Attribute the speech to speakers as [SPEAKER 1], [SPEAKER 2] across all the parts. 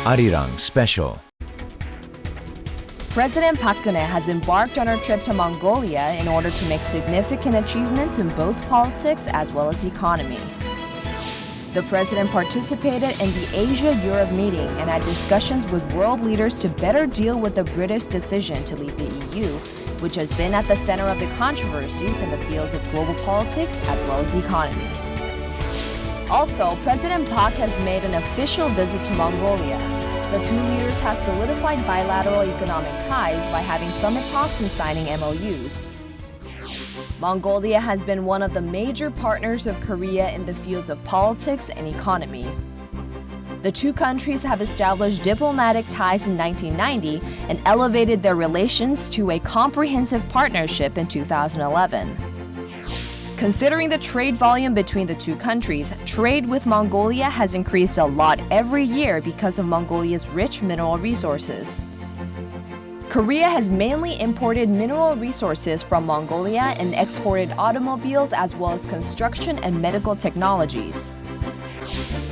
[SPEAKER 1] Arirang Special.
[SPEAKER 2] President Park Geun-hye has embarked on her trip to Mongolia in order to make significant achievements in both politics as well as economy. The president participated in the Asia-Europe meeting and had discussions with world leaders to better deal with the British decision to leave the EU, which has been at the center of the controversies in the fields of global politics as well as economy. Also, President Park has made an official visit to Mongolia. The two leaders have solidified bilateral economic ties by having summit talks and signing MOUs. Mongolia has been one of the major partners of Korea in the fields of politics and economy. The two countries have established diplomatic ties in 1990 and elevated their relations to a comprehensive partnership in 2011. Considering the trade volume between the two countries, trade with Mongolia has increased a lot every year because of Mongolia's rich mineral resources. Korea has mainly imported mineral resources from Mongolia and exported automobiles as well as construction and medical technologies.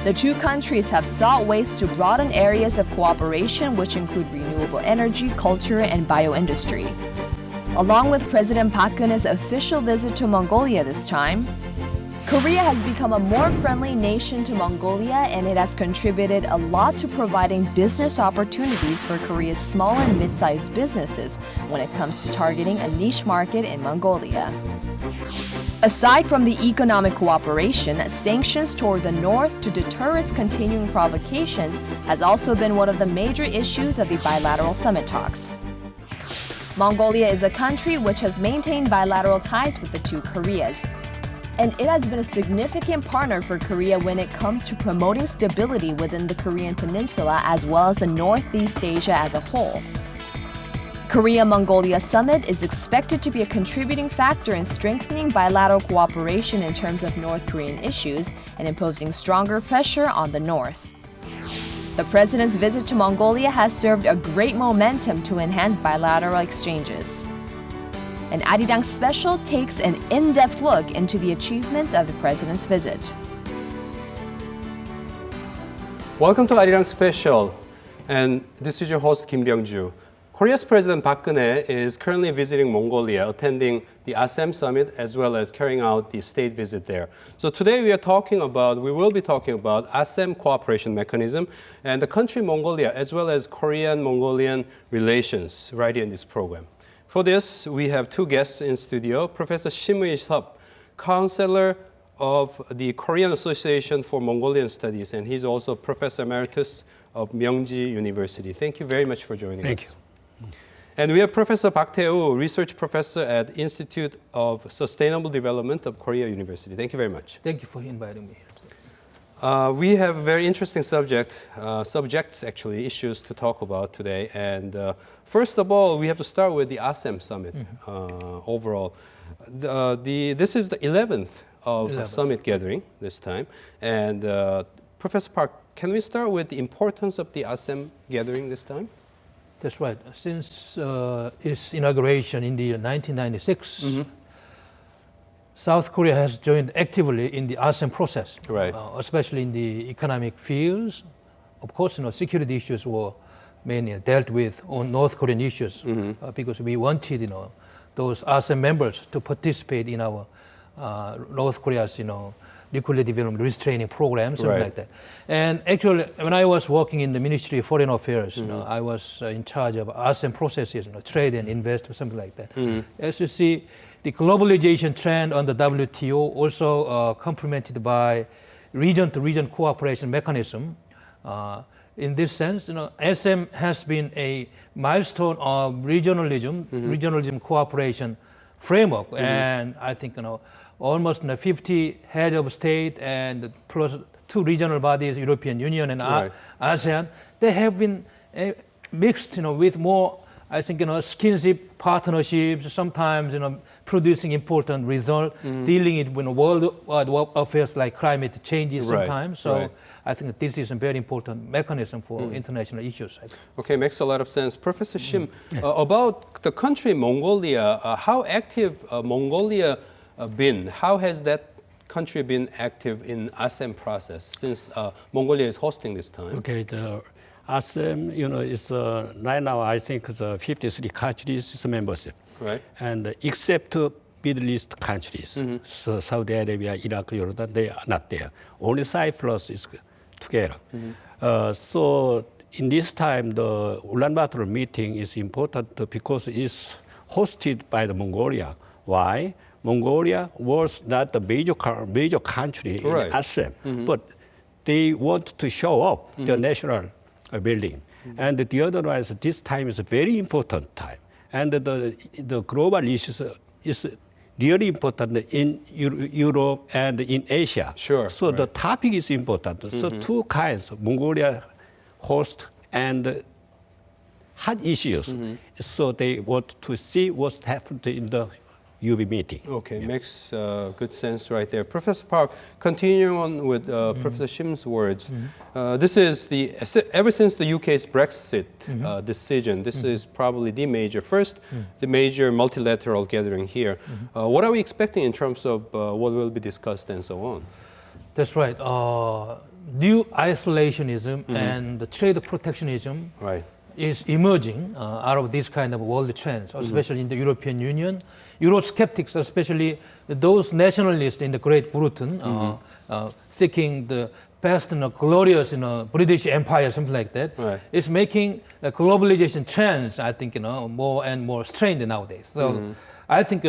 [SPEAKER 2] The two countries have sought ways to broaden areas of cooperation, which include renewable energy, culture, and bioindustry. Along with President Park Geun-hye's official visit to Mongolia this time, Korea has become a more friendly nation to Mongolia, and it has contributed a lot to providing business opportunities for Korea's small and mid-sized businesses when it comes to targeting a niche market in Mongolia. Aside from the economic cooperation, sanctions toward the north to deter its continuing provocations has also been one of the major issues of the bilateral summit talks. Mongolia is a country which has maintained bilateral ties with the two Koreas, and it has been a significant partner for Korea when it comes to promoting stability within the Korean peninsula as well as in Northeast Asia as a whole. Korea-Mongolia summit is expected to be a contributing factor in strengthening bilateral cooperation in terms of North Korean issues and imposing stronger pressure on the North. The president's visit to Mongolia has served a great momentum to enhance bilateral exchanges. And Arirang Special takes an in-depth look into the achievements of the president's visit.
[SPEAKER 3] Welcome to Arirang Special, and this is your host Kim Byung-ju. Korea's President Park Geun-hye is currently visiting Mongolia, attending the ASEM summit as well as carrying out the state visit there. So today we will be talking about ASEM cooperation mechanism and the country Mongolia as well as Korean-Mongolian relations right here in this program. For this, we have two guests in studio, Professor Shimui Sup, counselor of the Korean Association for Mongolian Studies, and he's also Professor Emeritus of Myeongji University. Thank you very much for joining us.
[SPEAKER 4] Thank you.
[SPEAKER 3] And we have Professor Park Tae-woo, research professor at Institute of Sustainable Development of Korea University. Thank you very much.
[SPEAKER 4] Thank you for inviting me.
[SPEAKER 3] We have very interesting subjects, issues to talk about today. And first of all, we have to start with the ASEM summit overall. This is the 11th of summit gathering this time. And Professor Park, can we start with the importance of the ASEM gathering this time?
[SPEAKER 4] That's right. Since its inauguration in the year 1996, South Korea has joined actively in the ASEM process,
[SPEAKER 3] right.
[SPEAKER 4] Especially in the economic fields. Of course, security issues were mainly dealt with on North Korean issues because we wanted, those ASEM members to participate in our North Korea's, nuclear development restraining programs, something like that. And actually, when I was working in the Ministry of Foreign Affairs, I was in charge of ASEM processes, trade and investment, something like that. As you see, the globalization trend on the WTO also complemented by region-to-region cooperation mechanism. In this sense, ASEM has been a milestone of regionalism cooperation framework, and I think almost 50 heads of state and plus two regional bodies, European Union and ASEAN, they have been mixed, with more, I think, skinship partnerships, sometimes, producing important results, dealing with worldwide affairs like climate changes sometimes. So I think this is a very important mechanism for international issues.
[SPEAKER 3] Okay, makes a lot of sense. Professor Shim, about the country Mongolia, how active Mongolia been? How has that country been active in ASEM process since Mongolia is hosting this time?
[SPEAKER 5] Okay,
[SPEAKER 1] ASEM, is right now I think the 53 countries is membership,
[SPEAKER 3] Right.
[SPEAKER 1] and except Middle East countries, so Saudi Arabia, Iraq, Jordan, they are not there. Only Cyprus is together. So in this time, the Ulaanbaatar meeting is important because it's hosted by the Mongolia. Why? Mongolia was not the major country
[SPEAKER 3] Right.
[SPEAKER 1] in ASEM, but they want to show up the national building. And the other one is this time is a very important time. And the global issues is really important in Europe and in Asia.
[SPEAKER 3] Sure,
[SPEAKER 1] So the
[SPEAKER 3] right.
[SPEAKER 1] topic is important. So two kinds, Mongolia host and hot issues. So they want to see what's happened in the UB meeting.
[SPEAKER 3] Okay, makes good sense right there. Professor Park, continuing on with Professor Shim's words, this is ever since the UK's Brexit decision, this is probably the major multilateral gathering here. What are we expecting in terms of what will be discussed and so on?
[SPEAKER 4] That's right. New isolationism and the trade protectionism
[SPEAKER 3] Right.
[SPEAKER 4] is emerging out of this kind of world trends, especially in the European Union. Eurosceptics, especially those nationalists in the Great Britain, seeking the best and glorious British Empire, something like that,
[SPEAKER 3] Right.
[SPEAKER 4] is making the globalization trends, I think, more and more strained nowadays. So I think,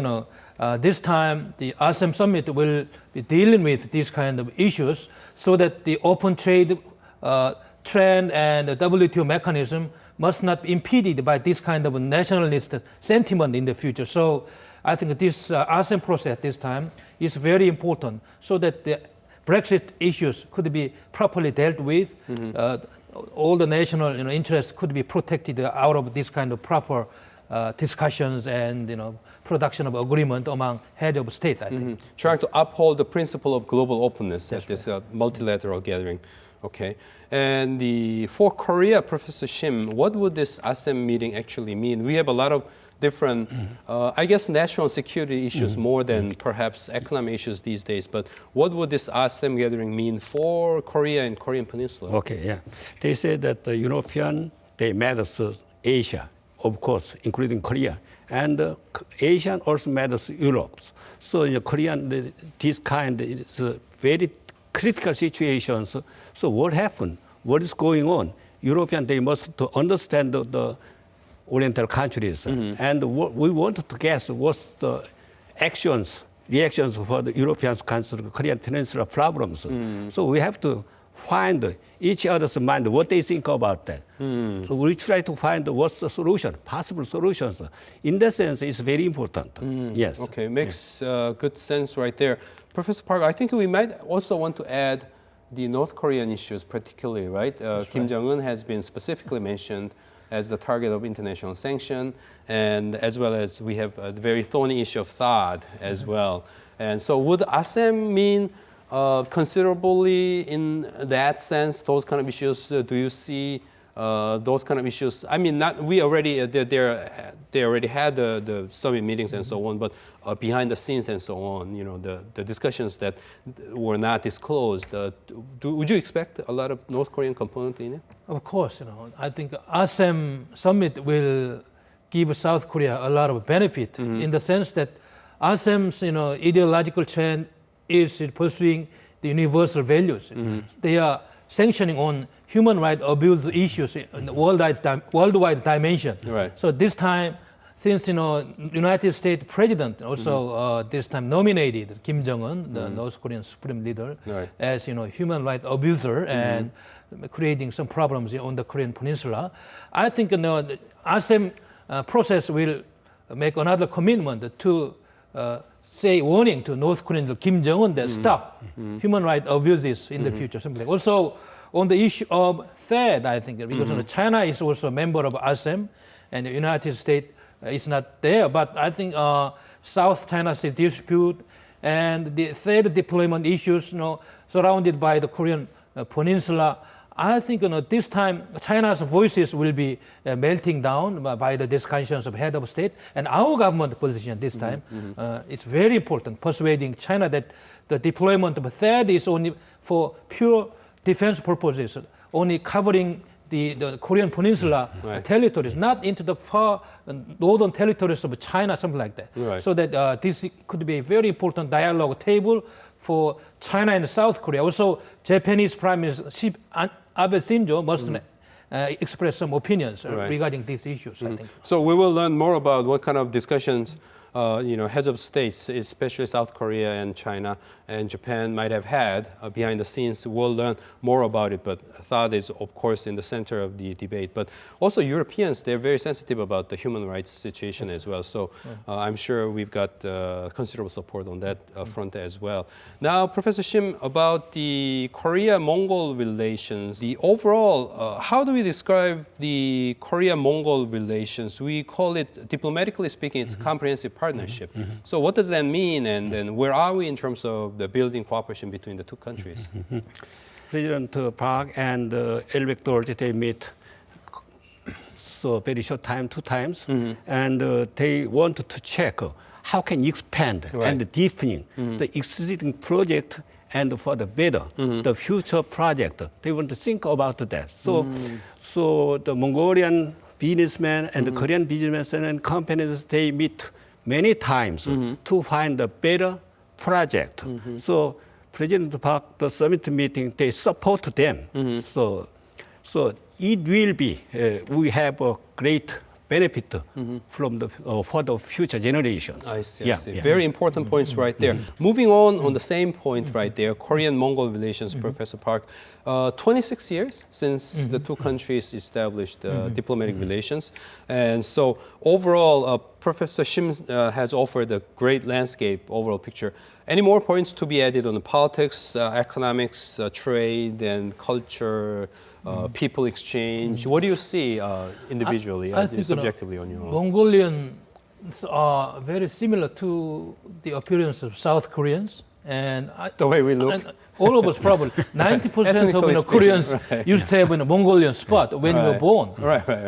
[SPEAKER 4] this time the ASEM summit will be dealing with these kind of issues so that the open trade trend and the WTO mechanism must not be impeded by this kind of nationalist sentiment in the future. So I think this ASEM process this time is very important so that the Brexit issues could be properly dealt with. All the national interests could be protected out of this kind of proper discussions and production of agreement among heads of state, I think.
[SPEAKER 3] Trying to uphold the principle of global openness at this multilateral gathering. Okay. And for Korea, Professor Shim, what would this ASEM meeting actually mean? We have a lot of different, I guess, national security issues more than perhaps economic issues these days. But what would this ASEM gathering mean for Korea and Korean Peninsula?
[SPEAKER 1] Okay, yeah. They say that the European, they matters Asia, of course, including Korea. And Asian also matters Europe. So in Korean, this kind is a very critical situation. So what happened? What is going on? European, they must to understand the Oriental countries. And what we want to guess what's the reactions for the European countries, Korean Peninsula problems. So we have to find each other's mind, what they think about that. So we try to find what's the solution, possible solutions. In that sense, it's very important. Yes.
[SPEAKER 3] Okay, makes good sense right there. Professor Park, I think we might also want to add the North Korean issues particularly, right? Kim Jong-un has been specifically mentioned as the target of international sanction, and as well as we have the very thorny issue of THAAD as well. And so would ASEM mean considerably in that sense, those kind of issues? Do you see those kind of issues? I mean, we already, they already had the summit meetings and so on, but behind the scenes and so on, the discussions that were not disclosed, would you expect a lot of North Korean component in it?
[SPEAKER 4] Of course, I think ASEM summit will give South Korea a lot of benefit in the sense that ASEM's ideological trend is pursuing the universal values. They are sanctioning on human rights abuse issues in the worldwide dimension.
[SPEAKER 3] Right.
[SPEAKER 4] So this time, since United States President also this time nominated Kim Jong-un, the North Korean supreme leader, as human rights abuser and creating some problems on the Korean Peninsula, I think the ASEM process will make another commitment to say warning to North Korean leader Kim Jong-un that stop human rights abuses in the future. Something like. Also, on the issue of THAAD, I think, because China is also a member of ASEM, and the United States is not there. But I think South China Sea dispute and the THAAD deployment issues, surrounded by the Korean Peninsula, I think this time China's voices will be melting down by the discussions of head of state, and our government position this time is very important, persuading China that the deployment of THAAD is only for pure defense purposes, only covering the Korean Peninsula territories, not into the far northern territories of China, something like that.
[SPEAKER 3] Right.
[SPEAKER 4] So that this could be a very important dialogue table for China and South Korea. Also, Japanese Prime Minister Abe Shinzo must express some opinions regarding these issues, I think.
[SPEAKER 3] So we will learn more about what kind of discussions heads of states, especially South Korea and China and Japan, might have had behind the scenes. We'll learn more about it, but Thaad is, of course, in the center of the debate. But also Europeans, they're very sensitive about the human rights situation as well. So I'm sure we've got considerable support on that front as well. Now, Professor Shim, about the Korea-Mongol relations, the overall, how do we describe the Korea-Mongol relations? We call it, diplomatically speaking, it's a comprehensive partnership. So what does that mean, and then where are we in terms of the building cooperation between the two countries?
[SPEAKER 1] President Park and Elbek they meet so very short time, 2 times, and they want to check how can you expand and deepen the existing project and for the better, the future project. They want to think about that. So the Mongolian businessmen and the Korean businessmen and companies, they meet many times to find a better project. So President Park, the summit meeting, they support them. So it will be, we have a great benefit from the, for the future generations.
[SPEAKER 3] I see, I see. Very important points right there. Moving on the same point right there, Korean-Mongol relations, Professor Park. 26 years since the two countries established diplomatic relations. And so overall, Professor Shim has offered a great landscape, overall picture. Any more points to be added on the politics, economics, trade, and culture, people exchange? What do you see individually,
[SPEAKER 4] I think,
[SPEAKER 3] subjectively on your own?
[SPEAKER 4] Mongolians are very similar to the appearance of South Koreans. And
[SPEAKER 3] the way we look?
[SPEAKER 4] And all of us probably, 90% of Koreans used to have a Mongolian spot when we were born.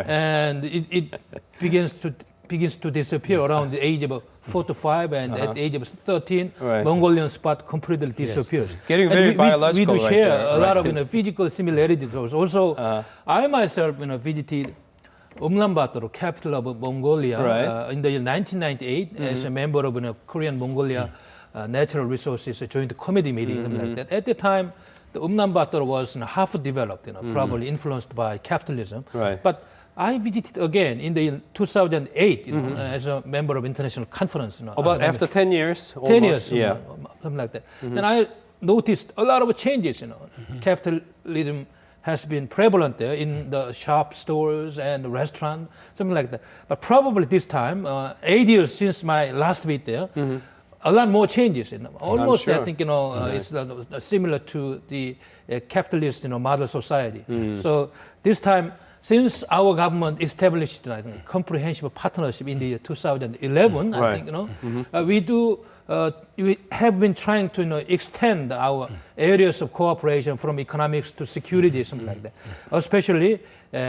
[SPEAKER 4] And it begins to disappear around the age of 4 to 5, and at the age of 13, Mongolian spot completely disappears.
[SPEAKER 3] Getting very biological.
[SPEAKER 4] We do share a lot of physical similarities. Also, I myself visited Ulaanbaatar, capital of Mongolia, in the year 1998 as a member of Korean-Mongolia Natural Resources Joint Committee meeting, something like that. At the time, the Ulaanbaatar was half developed, probably influenced by capitalism. But I visited again in the year 2008 as a member of international conference.
[SPEAKER 3] About after 10 years?
[SPEAKER 4] 10 years, something like that. Then I noticed a lot of changes. Capitalism has been prevalent there in the shop, stores, and restaurant, something like that. But probably this time, 8 years since my last visit there, a lot more changes. Almost, sure. I think, it's similar to the capitalist, model society. So this time, since our government established a comprehensive partnership in the year 2011, I think, we have been trying to extend our areas of cooperation from economics to security, something like that. Especially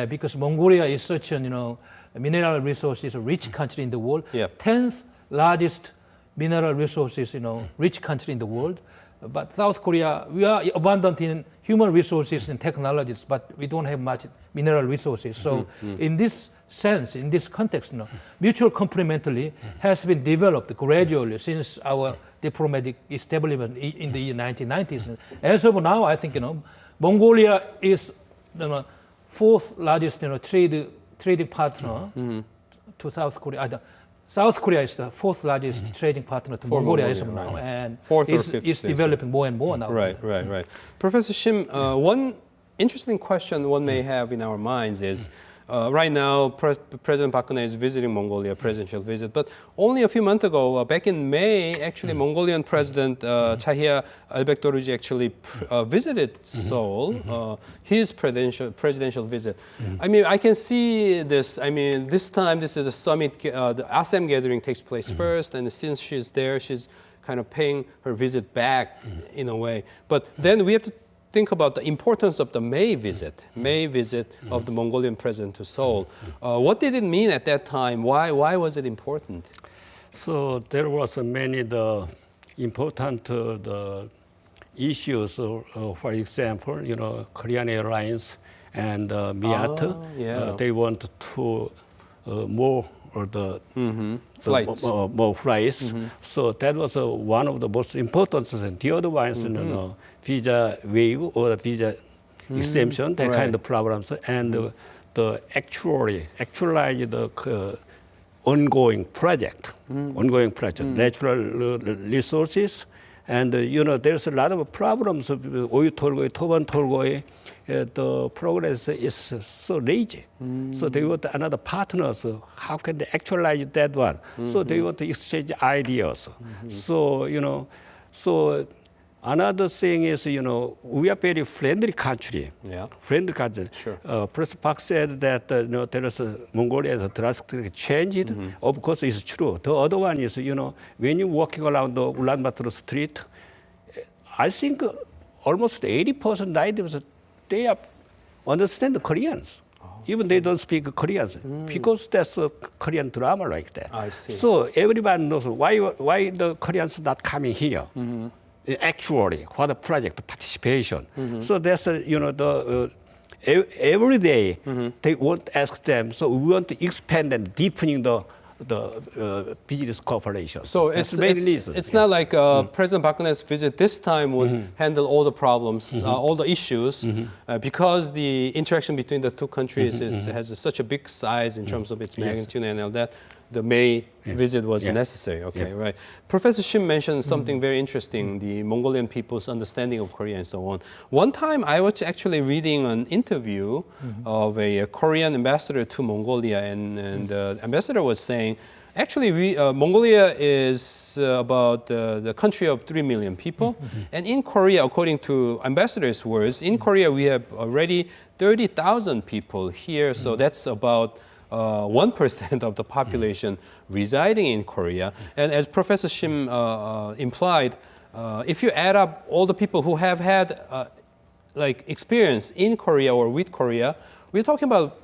[SPEAKER 4] because Mongolia is such a mineral resources rich country in the world, 10th largest mineral resources, rich country in the world. But South Korea, we are abundant in human resources and technologies, but we don't have much mineral resources. So in this sense, in this context, mutual complementarity has been developed gradually since our diplomatic establishment in the 1990s. As of now, I think, Mongolia is the 4th largest trading partner to South Korea. South Korea is the 4th largest trading partner to Mongolia as of now, and it's developing more and more now.
[SPEAKER 3] Right. Professor Shim, one interesting question one may have in our minds is, right now, President Park Geun-hye is visiting Mongolia, presidential visit, but only a few months ago, back in May, actually, Mongolian President Chahia Albektoruji actually visited Seoul, his presidential visit. I mean, I can see this. I mean, this time, this is a summit, the ASEM gathering takes place first, and since she's there, she's kind of paying her visit back in a way. But then we have to think about the importance of the May visit of the Mongolian president to Seoul. What did it mean at that time? Why was it important?
[SPEAKER 1] So there was many important the issues. For example, Korean Airlines and Miat. They want to more the
[SPEAKER 3] flights.
[SPEAKER 1] More flights. So that was one of the most important things. The other ones, visa waive or visa exemption, that kind of problems, and the actualize the ongoing project, natural resources. And there's a lot of problems of oil 톨고에, 토반 톨고에. The progress is so lazy. So they want another partner. So how can they actualize that one? So they want to exchange ideas. So, so another thing is, we are very friendly country. Friendly country.
[SPEAKER 3] Sure.
[SPEAKER 1] President Park said that there is Mongolia has drastically changed. Of course, it's true. The other one is, when you're walking around the Ulaanbaatar street, I think almost 80%, 90%, they understand the Koreans. Even they don't speak Korean, because there's a Korean drama like that.
[SPEAKER 3] I see.
[SPEAKER 1] So everyone knows why the Koreans not coming here. Actually, for the project participation. So that's every day they want to ask them. So we want to expand and deepening the business cooperation.
[SPEAKER 3] So
[SPEAKER 1] that's
[SPEAKER 3] it's not like President Park Geun-hye's visit this time would handle all the problems, all the issues, because the interaction between the two countries has such a big size in terms of its magnitude and all that. The May visit was necessary. Okay, right. Professor Shim mentioned something very interesting, the Mongolian people's understanding of Korea and so on. One time I was actually reading an interview of a Korean ambassador to Mongolia, and the ambassador was saying, actually, Mongolia is about the country of 3 million people. And in Korea, according to ambassador's words, in Korea we have already 30,000 people here, so that's about 1% of the population residing in Korea. And as Professor Shim implied, if you add up all the people who have had experience in Korea or with Korea, we're talking about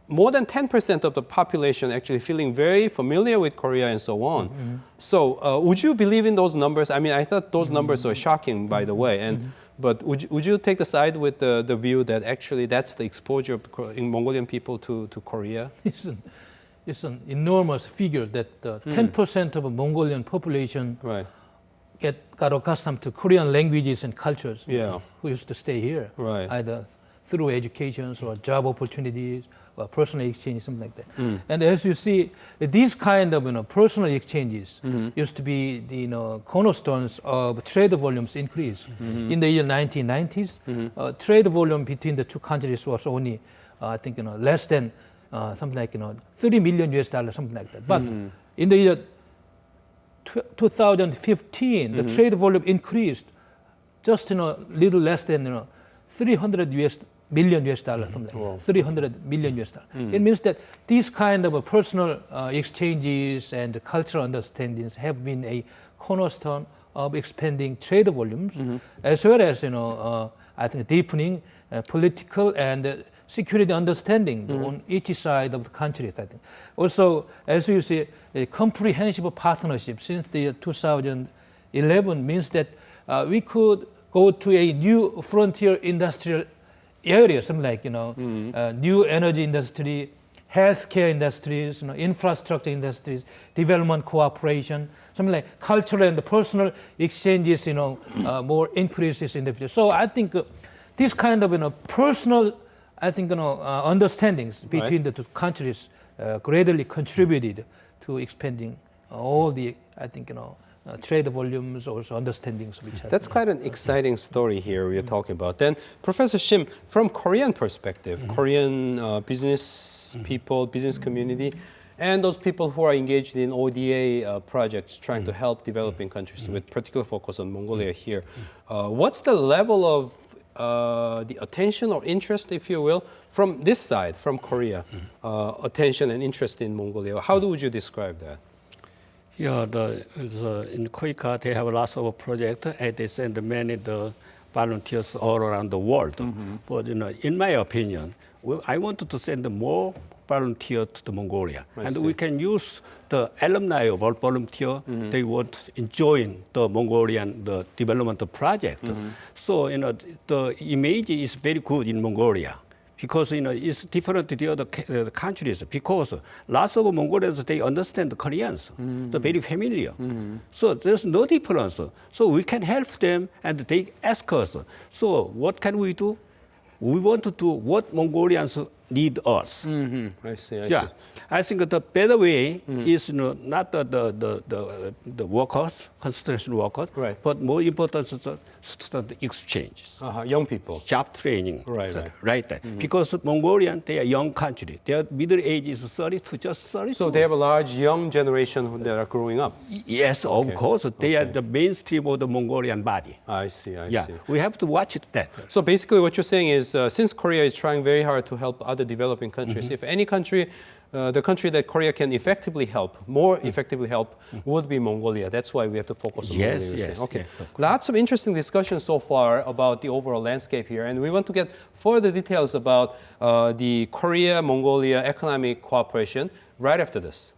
[SPEAKER 3] more than 10% of the population actually feeling very familiar with Korea and so on. So would you believe in those numbers? I mean, I thought those numbers were shocking, by the way. But would you take the side with the view that actually that's the exposure of Mongolian people to Korea?
[SPEAKER 4] It's an enormous figure that 10% of a Mongolian population got accustomed to Korean languages and cultures who used to stay here, either through education or job opportunities or personal exchange, something like that. And as you see, these kind of personal exchanges used to be the cornerstones of trade volumes increase. In the year 1990s, trade volume between the two countries was only, I think, less than something like $30 million US, something like that. But in the year 2015, the trade volume increased just little less than 300 million US dollars, something like that, 300 million US dollars. It means that these kind of personal exchanges and cultural understandings have been a cornerstone of expanding trade volumes, as well as I think deepening political and security understanding on each side of the countries. I think also, as you see, a comprehensive partnership since the year 2011 means that we could go to a new frontier industrial area, something like new energy industry, healthcare industries, infrastructure industries, development cooperation, something like cultural and personal exchanges, more increases in the future. So I think this kind of personal, I think understandings between the two countries greatly contributed to expanding all the, I think trade volumes, also understandings of each other.
[SPEAKER 3] That's quite an exciting story here we're talking about. Then, Professor Shim, from Korean perspective, Korean business people, business community, and those people who are engaged in ODA projects trying to help developing countries with particular focus on Mongolia here, what's the level of the attention or interest, if you will, from this side, from Korea, attention and interest in Mongolia? How would you describe that?
[SPEAKER 1] Yeah, in Korea, they have lots of projects, and they send many volunteers all around the world. But in my opinion, I wanted to send more volunteers to Mongolia, and we can use the alumni of all volunteers. They want to enjoy the Mongolian development project. So the image is very good in Mongolia, because it's different to the other countries. Because lots of Mongolians they understand Koreans, they're very familiar. So there's no difference. So we can help them, and they ask us. So what can we do? We want to do what Mongolians need us.
[SPEAKER 3] I see.
[SPEAKER 1] Yeah, I think the better way is not the workers, construction workers,
[SPEAKER 3] Right.
[SPEAKER 1] but more important is the student exchanges,
[SPEAKER 3] Young people.
[SPEAKER 1] job training.
[SPEAKER 3] Right,
[SPEAKER 1] so,
[SPEAKER 3] right.
[SPEAKER 1] Because Mongolian, they are young country. Their middle age is 30 to just 32.
[SPEAKER 3] So they have a large young generation that are growing up.
[SPEAKER 1] Yes, of course. They are the mainstream of the Mongolian body.
[SPEAKER 3] I see.
[SPEAKER 1] Yeah, we have to watch that.
[SPEAKER 3] So basically what you're saying is since Korea is trying very hard to help other developing countries, if any country, the country that Korea can effectively help, more effectively help, would be Mongolia. That's why we have to focus on
[SPEAKER 1] Yes,
[SPEAKER 3] Mongolia.
[SPEAKER 1] yes,
[SPEAKER 3] Okay.
[SPEAKER 1] yes.
[SPEAKER 3] Lots of interesting discussions so far about the overall landscape here, and we want to get further details about the Korea-Mongolia economic cooperation right after this.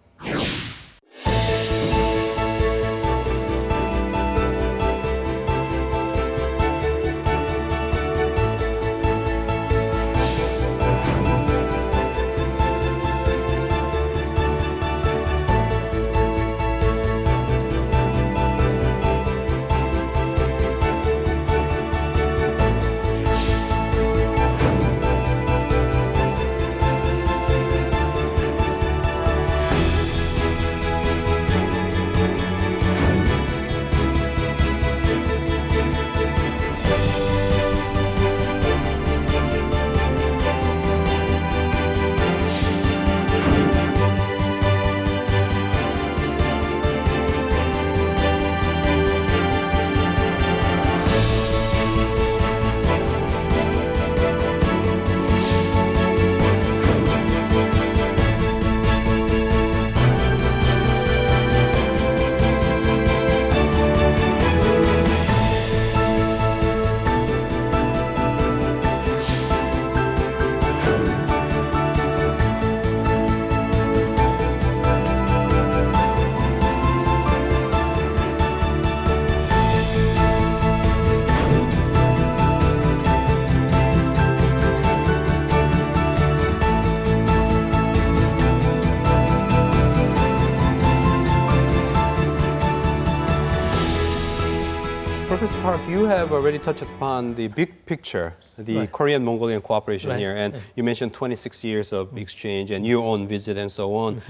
[SPEAKER 3] Professor Park, you have already touched upon the big picture, the
[SPEAKER 4] Right.
[SPEAKER 3] Korean-Mongolian cooperation
[SPEAKER 4] Right.
[SPEAKER 3] here, and you mentioned 26 years of exchange and your own visit and so on.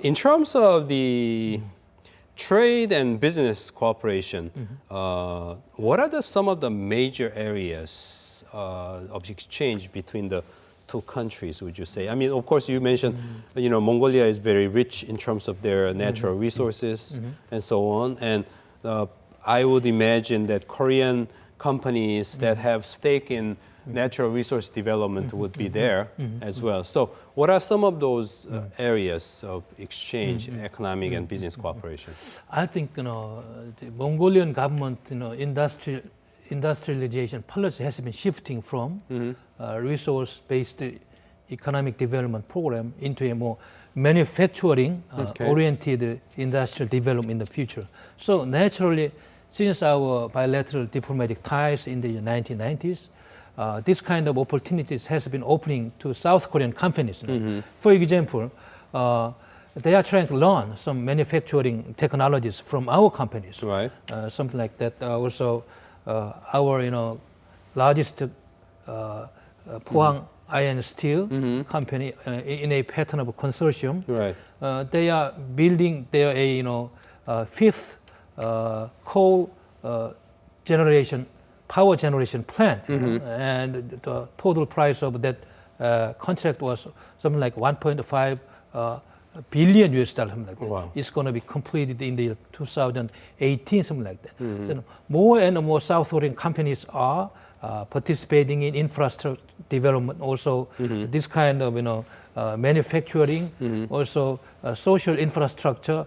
[SPEAKER 3] In terms of the trade and business cooperation, what are some of the major areas of exchange between the two countries, would you say? I mean, of course, you mentioned, Mongolia is very rich in terms of their natural resources and so on, and I would imagine that Korean companies that have stake in natural resource development would be there as well. So what are some of those areas of exchange, economic and business cooperation?
[SPEAKER 4] I think the Mongolian government, industrialization policy has been shifting from resource-based economic development program into a more manufacturing-oriented industrial development in the future. So naturally, since our bilateral diplomatic ties in the 1990s, this kind of opportunities has been opening to South Korean companies. For example, they are trying to learn some manufacturing technologies from our companies.
[SPEAKER 3] Right.
[SPEAKER 4] Something like that. Also, our largest Pohang Iron Steel company in a pattern of consortium.
[SPEAKER 3] Right.
[SPEAKER 4] They are building their fifth coal power generation plant, and the total price of that contract was something like 1.5 billion US dollars, something like that.
[SPEAKER 3] Wow.
[SPEAKER 4] It's going to be completed in the 2018, something like that. So more and more South Korean companies are participating in infrastructure development, also this kind of manufacturing, also social infrastructure,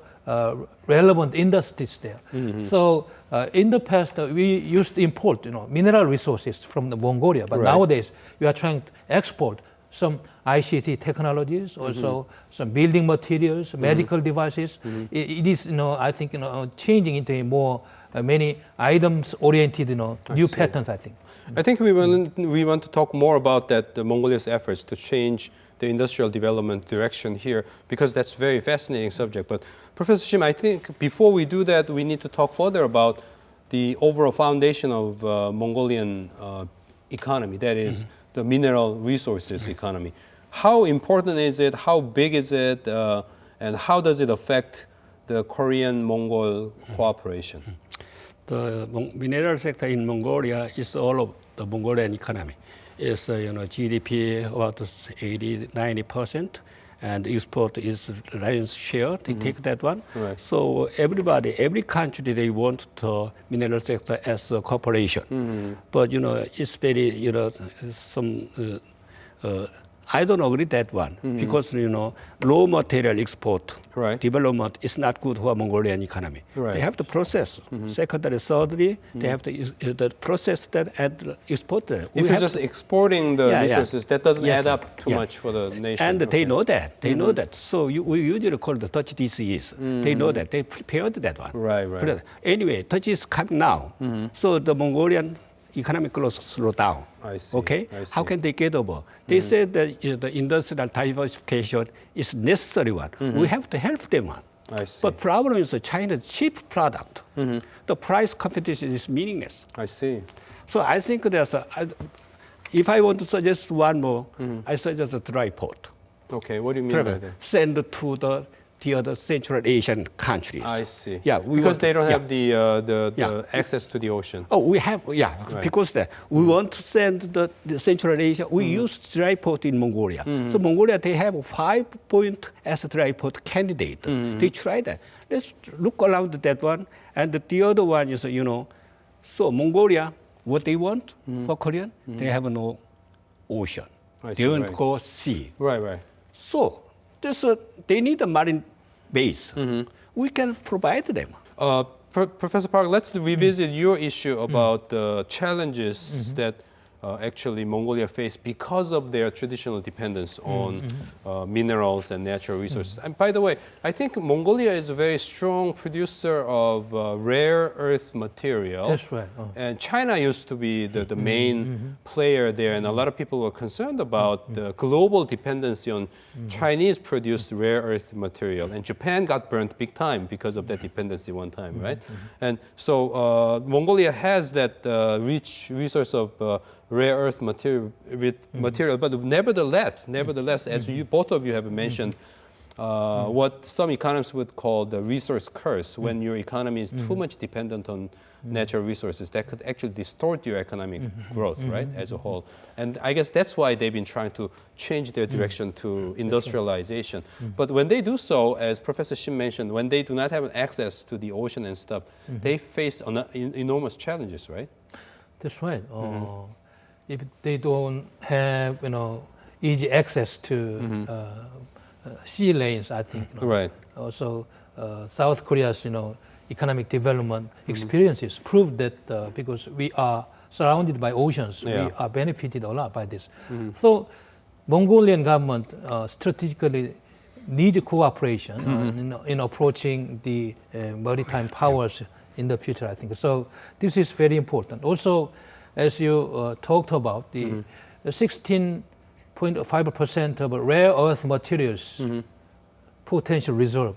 [SPEAKER 4] relevant industries there. So in the past, we used to import mineral resources from the Mongolia, but nowadays we are trying to export some ICT technologies, also some building materials, medical devices. It is, I think, changing into a more many items-oriented, new
[SPEAKER 3] see.
[SPEAKER 4] patterns, I think.
[SPEAKER 3] I think we want to talk more about that, Mongolia's efforts to change the industrial development direction here, because that's a very fascinating subject. But Professor Shim, I think before we do that, we need to talk further about the overall foundation of Mongolian economy, that is the mineral resources economy. How important is it? How big is it? And how does it affect the Korean-Mongol cooperation?
[SPEAKER 1] The mineral sector in Mongolia is all of the Mongolian economy. It's GDP about 80-90%, and export is lion's share. They take that one.
[SPEAKER 3] Right.
[SPEAKER 1] So every country, they want the mineral sector as a cooperation. But it's very I don't agree that one because raw material export
[SPEAKER 3] Right.
[SPEAKER 1] development is not good for Mongolian economy.
[SPEAKER 3] Right.
[SPEAKER 1] They have to process. Secondary, thirdly, they have to process that and export that.
[SPEAKER 3] If you're just exporting the resources, that doesn't
[SPEAKER 1] Yes,
[SPEAKER 3] add
[SPEAKER 1] sir.
[SPEAKER 3] up too much for the nation.
[SPEAKER 1] And they know that. They know that. So we usually call the Dutch disease. They know that. They prepared that one.
[SPEAKER 3] Right.
[SPEAKER 1] But anyway, Dutch is coming now. So the Mongolian economic growth slow down.
[SPEAKER 3] I see.
[SPEAKER 1] Okay?
[SPEAKER 3] I see.
[SPEAKER 1] How can they get over? They said that the industrial diversification is necessary one. We have to help them one.
[SPEAKER 3] I see.
[SPEAKER 1] But problem is China's cheap product. The price competition is meaningless.
[SPEAKER 3] I see.
[SPEAKER 1] So I think if I want to suggest one more, I suggest a dry port.
[SPEAKER 3] Okay, what do you mean by that?
[SPEAKER 1] Send to the other Central Asian countries.
[SPEAKER 3] I see.
[SPEAKER 1] Yeah,
[SPEAKER 3] because they don't have the
[SPEAKER 1] Yeah.
[SPEAKER 3] access to the ocean.
[SPEAKER 1] Oh, we have, because we want to send the Central Asia. We use dry port in Mongolia. So Mongolia, they have a 5-point as a dry port candidate. They try that. Let's look around that one. And the other one is, so Mongolia, what they want for Korean, they have no ocean.
[SPEAKER 3] I
[SPEAKER 1] They
[SPEAKER 3] see,
[SPEAKER 1] don't
[SPEAKER 3] right.
[SPEAKER 1] go sea.
[SPEAKER 3] Right.
[SPEAKER 1] So they need a marine base. We can provide them.
[SPEAKER 3] Professor Park, let's revisit your issue about the challenges that actually Mongolia face because of their traditional dependence on minerals and natural resources. And by the way, I think Mongolia is a very strong producer of rare earth material.
[SPEAKER 4] That's right.
[SPEAKER 3] And China used to be the main player there, and a lot of people were concerned about the global dependency on Chinese-produced rare earth material. And Japan got burnt big time because of that dependency one time, right? And so Mongolia has that rich resource of rare earth material, but nevertheless, as you both of you have mentioned, what some economists would call the resource curse, when your economy is too much dependent on natural resources, that could actually distort your economic growth, right, as a whole. And I guess that's why they've been trying to change their direction to industrialization. But when they do so, as Professor Shim mentioned, when they do not have access to the ocean and stuff, they face enormous challenges, right?
[SPEAKER 4] That's right. If they don't have, easy access to sea lanes, I think.
[SPEAKER 3] Right.
[SPEAKER 4] Also, South Korea's, economic development experiences prove that because we are surrounded by oceans, we are benefited a lot by this. So, Mongolian government strategically needs cooperation in approaching the maritime powers in the future, I think. So, this is very important. Also, as you talked about, the 16.5% of rare earth materials potential reserve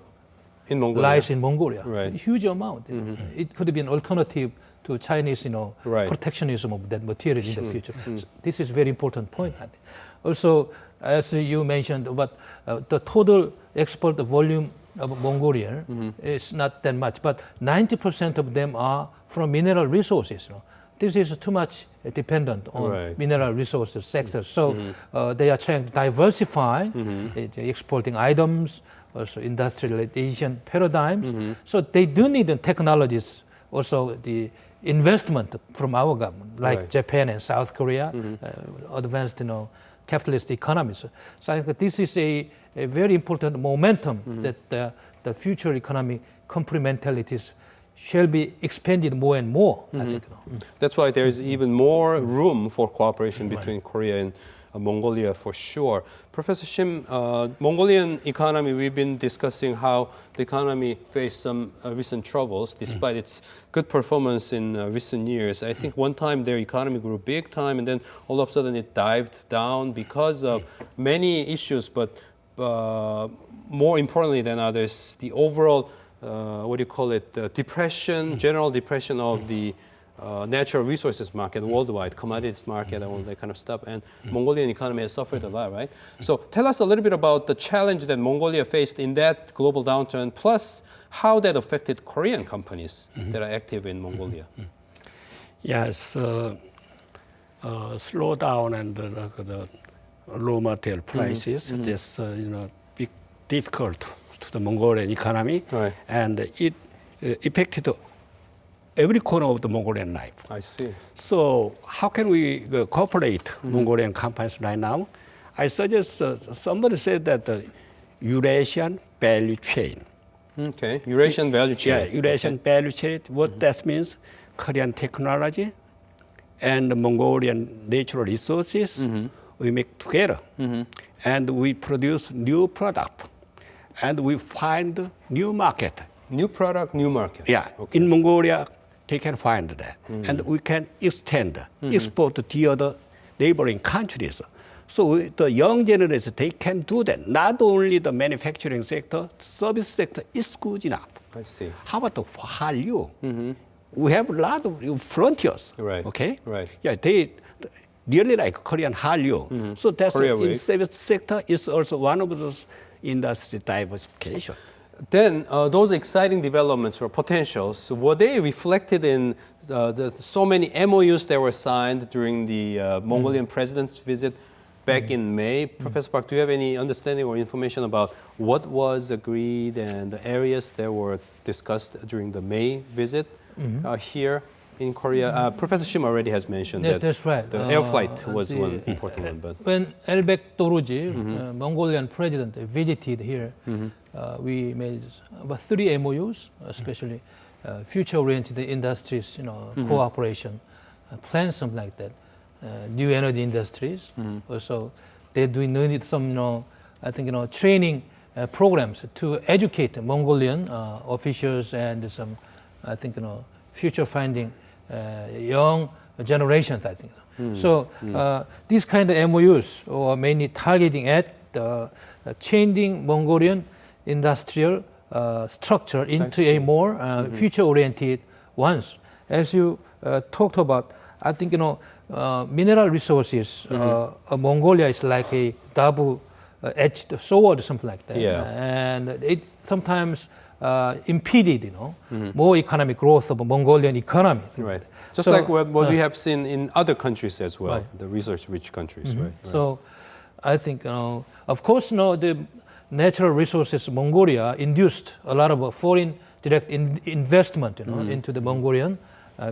[SPEAKER 3] in Mongolia.
[SPEAKER 4] lies in Mongolia.
[SPEAKER 3] Right.
[SPEAKER 4] A huge amount. It could be an alternative to Chinese,
[SPEAKER 3] Right.
[SPEAKER 4] protectionism of that material in the future. So this is a very important point, I think. Also, as you mentioned, about the total export volume of Mongolia is not that much, but 90% of them are from mineral resources. This is too much dependent on
[SPEAKER 3] Right.
[SPEAKER 4] mineral resources sector. So they are trying to diversify exporting items, also industrialization paradigms. So they do need the technologies, also the investment from our government, like
[SPEAKER 3] Right.
[SPEAKER 4] Japan and South Korea, advanced, capitalist economies. So I think this is a very important momentum that the future economic complementarities shall be expanded more and more, I think.
[SPEAKER 3] That's why there is even more room for cooperation between Korea and Mongolia for sure. Professor Shim, Mongolian economy, we've been discussing how the economy faced some recent troubles despite its good performance in recent years. I think one time their economy grew big time and then all of a sudden it dived down because of many issues, but more importantly than others, the overall, depression, general depression of the natural resources market worldwide, commodities market, all that kind of stuff. And Mongolian economy has suffered a lot, right? So tell us a little bit about the challenge that Mongolia faced in that global downturn, plus how that affected Korean companies that are active in Mongolia.
[SPEAKER 1] Yes, slowdown and the raw material prices. That's big difficult to the Mongolian economy,
[SPEAKER 3] Right.
[SPEAKER 1] and it affected every corner of the Mongolian life.
[SPEAKER 3] I see.
[SPEAKER 1] So how can we cooperate Mongolian companies right now? I suggest somebody said that the Eurasian value chain.
[SPEAKER 3] Okay, Eurasian value chain.
[SPEAKER 1] Yeah, Eurasian value chain. What that means? Korean technology and Mongolian natural resources we make together, and we produce new product, and we find new market.
[SPEAKER 3] New product, new market.
[SPEAKER 1] Yeah,
[SPEAKER 3] Okay.
[SPEAKER 1] in Mongolia, they can find that, and we can extend, export to the other neighboring countries. So the young generation, they can do that. Not only the manufacturing sector, service sector is good enough.
[SPEAKER 3] I see.
[SPEAKER 1] How about the Hallyu? We have a lot of frontiers.
[SPEAKER 3] Right,
[SPEAKER 1] Okay.
[SPEAKER 3] right.
[SPEAKER 1] Yeah, they really like Korean Hallyu. So that's
[SPEAKER 3] Korea
[SPEAKER 1] in
[SPEAKER 3] way.
[SPEAKER 1] service sector is also one of those industry diversification.
[SPEAKER 3] Then those exciting developments or potentials, were they reflected in so many MOUs that were signed during the Mongolian president's visit back in May? Professor Park, do you have any understanding or information about what was agreed and the areas that were discussed during the May visit here in Korea? Professor Shim already has mentioned
[SPEAKER 4] Yeah,
[SPEAKER 3] that
[SPEAKER 4] that's right.
[SPEAKER 3] the air flight was
[SPEAKER 4] the-
[SPEAKER 3] one important one. But
[SPEAKER 4] When Elbek Mongolian president, visited here, we made about 3 MOUs, especially future-oriented industries, cooperation, plans, something like that. New energy industries. Also, they do need some, I think, training programs to educate Mongolian officials and some, I think, future-finding young generations, I think. So these kind of MOUs are mainly targeting at changing Mongolian industrial structure into a more future-oriented ones. As you talked about, I think mineral resources. Mongolia is like a double-edged sword, or something like that.
[SPEAKER 3] Yeah.
[SPEAKER 4] And it sometimes impeded, more economic growth of Mongolian economy.
[SPEAKER 3] right, just
[SPEAKER 4] So,
[SPEAKER 3] like what we have seen in other countries as well,
[SPEAKER 4] Right.
[SPEAKER 3] the resource-rich countries, right?
[SPEAKER 4] So I think, of course, the natural resources of Mongolia induced a lot of foreign direct investment into the Mongolian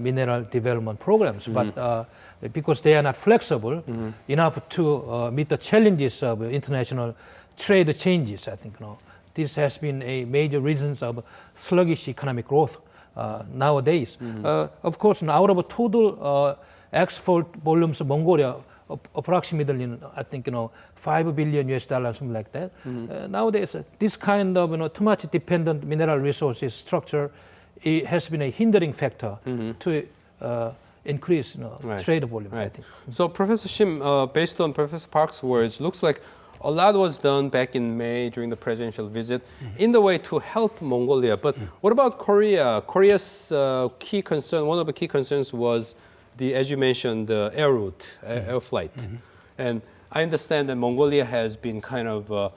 [SPEAKER 4] mineral development programs. But because they are not flexible enough to meet the challenges of international trade changes, I think, this has been a major reason of sluggish economic growth nowadays. Of course, out of total export volumes of Mongolia, approximately, I think, $5 billion US, something like that. Nowadays, this kind of too much dependent mineral resources structure, it has been a hindering factor to increase
[SPEAKER 3] Right.
[SPEAKER 4] trade volume, I
[SPEAKER 3] Right.
[SPEAKER 4] think.
[SPEAKER 3] So, Professor Shim, based on Professor Park's words, looks like a lot was done back in May during the presidential visit in the way to help Mongolia. But what about Korea? Korea's key concern, one of the key concerns was as you mentioned, the air route, air flight. And I understand that Mongolia has been kind of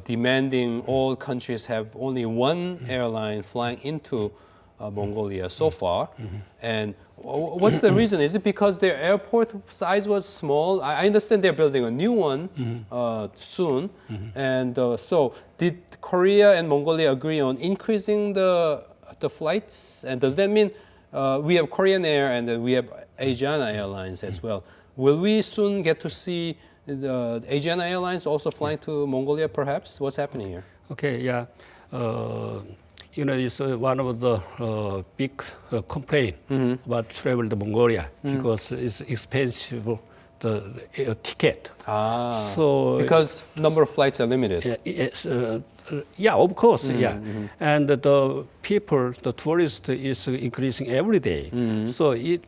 [SPEAKER 3] demanding all countries have only one airline flying into Mongolia so far. And what's the reason? Is it because their airport size was small? I understand they're building a new one soon. And so did Korea and Mongolia agree on increasing the flights? And does that mean we have Korean Air and we have Asiana Airlines as well? Will we soon get to see the Asiana Airlines also flying to Mongolia perhaps? What's happening here?
[SPEAKER 1] Okay, yeah. It's one of the big complaint about travel to Mongolia because it's expensive the ticket.
[SPEAKER 3] Ah,
[SPEAKER 1] So
[SPEAKER 3] because number of flights are limited.
[SPEAKER 1] Yes, yeah, of course, yeah. And the people, the tourists is increasing every day. So it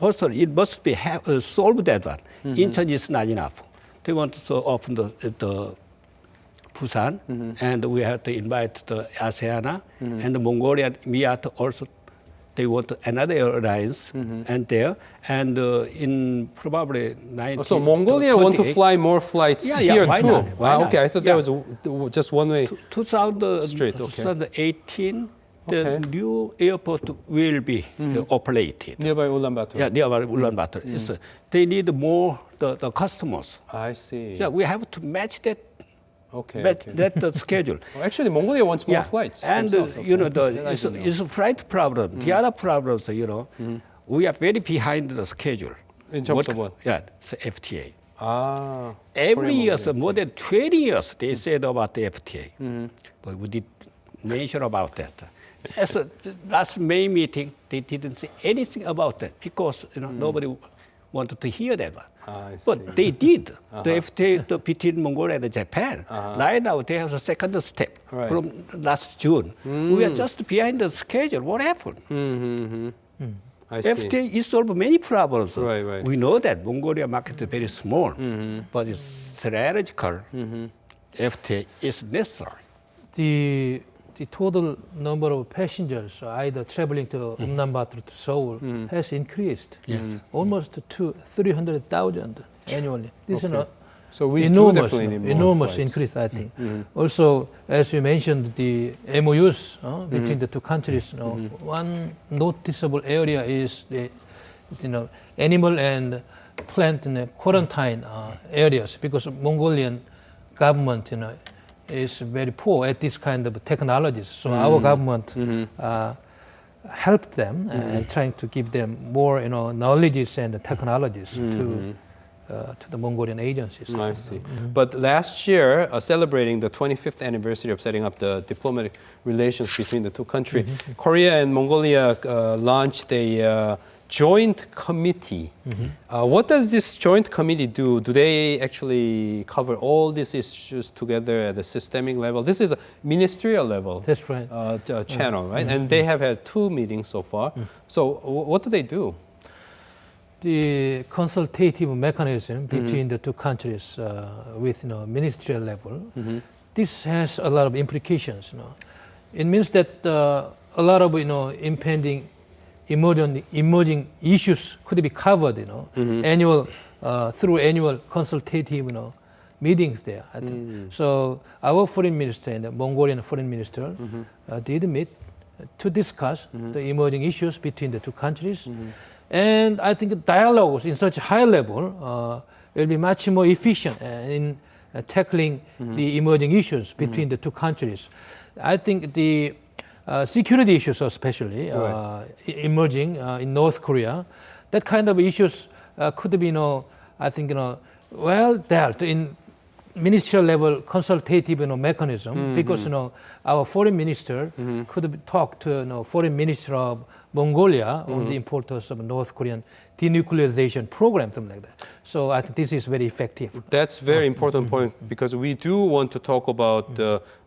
[SPEAKER 1] must be solved that one. Incheon is not enough. They want to open the Busan, and we have to invite the ASEAN and the Mongolia, Myanmar also. They want another airlines and there, and in probably 19.
[SPEAKER 3] So Mongolia want to fly more flights here
[SPEAKER 1] why
[SPEAKER 3] too.
[SPEAKER 1] not? Why not?
[SPEAKER 3] Okay, I thought that was just one way.
[SPEAKER 1] 2018, the new airport will be operated.
[SPEAKER 3] Nearby Ulaanbaatar.
[SPEAKER 1] Yeah, nearby Ulaanbaatar. They need more the customers.
[SPEAKER 3] I see.
[SPEAKER 1] Yeah, we have to match that.
[SPEAKER 3] Okay.
[SPEAKER 1] That the schedule.
[SPEAKER 3] Well, actually, Mongolia wants more flights.
[SPEAKER 1] And it's a flight problem. The other problems, we are very behind the schedule.
[SPEAKER 3] In terms of what?
[SPEAKER 1] Yeah, it's FTA.
[SPEAKER 3] Ah.
[SPEAKER 1] Every year, more than 20 years, they said about the FTA. But we did mention about that. As the last May meeting, they didn't say anything about that because nobody wanted to hear that one. But they did. The FTA between Mongolia and Japan. Right now, they have the second step from last June. We are just behind the schedule. What happened?
[SPEAKER 3] I see.
[SPEAKER 1] FTA is solve many problems.
[SPEAKER 3] Right.
[SPEAKER 1] We know that Mongolia market is very small, but it's strategical. FTA is necessary.
[SPEAKER 4] The total number of passengers either traveling to Ulaanbaatar to Seoul has increased almost to 300,000 annually. This is an
[SPEAKER 3] so we
[SPEAKER 4] enormous
[SPEAKER 3] flights.
[SPEAKER 4] increase, I think. Also, as you mentioned, the MOUs between the two countries. One noticeable area is the animal and plant quarantine areas, because Mongolian government is very poor at this kind of technologies. So our government helped them, trying to give them more, knowledges and technologies to the Mongolian agencies.
[SPEAKER 3] I see. But last year, celebrating the 25th anniversary of setting up the diplomatic relations between the two countries, Korea and Mongolia launched a joint committee. What does this joint committee do? Do they actually cover all these issues together at a systemic level? This is a ministerial level.
[SPEAKER 4] That's right.
[SPEAKER 3] Channel, right? And they have had 2 meetings so far. So what do they do?
[SPEAKER 4] The consultative mechanism between the two countries with ministerial level, this has a lot of implications. It means that a lot of impending emerging issues could be covered, annual through annual consultative, meetings there. I think. So our foreign minister and the Mongolian foreign minister did meet to discuss the emerging issues between the two countries, and I think dialogues in such high level will be much more efficient in tackling the emerging issues between the two countries. I think the security issues, especially emerging in North Korea, that kind of issues could be, I think, well dealt in ministerial level consultative mechanism, because our foreign minister could talk to foreign minister of Mongolia on the importance of North Korean denuclearization program, something like that. So I think this is very effective.
[SPEAKER 3] That's a very important point, because we do want to talk about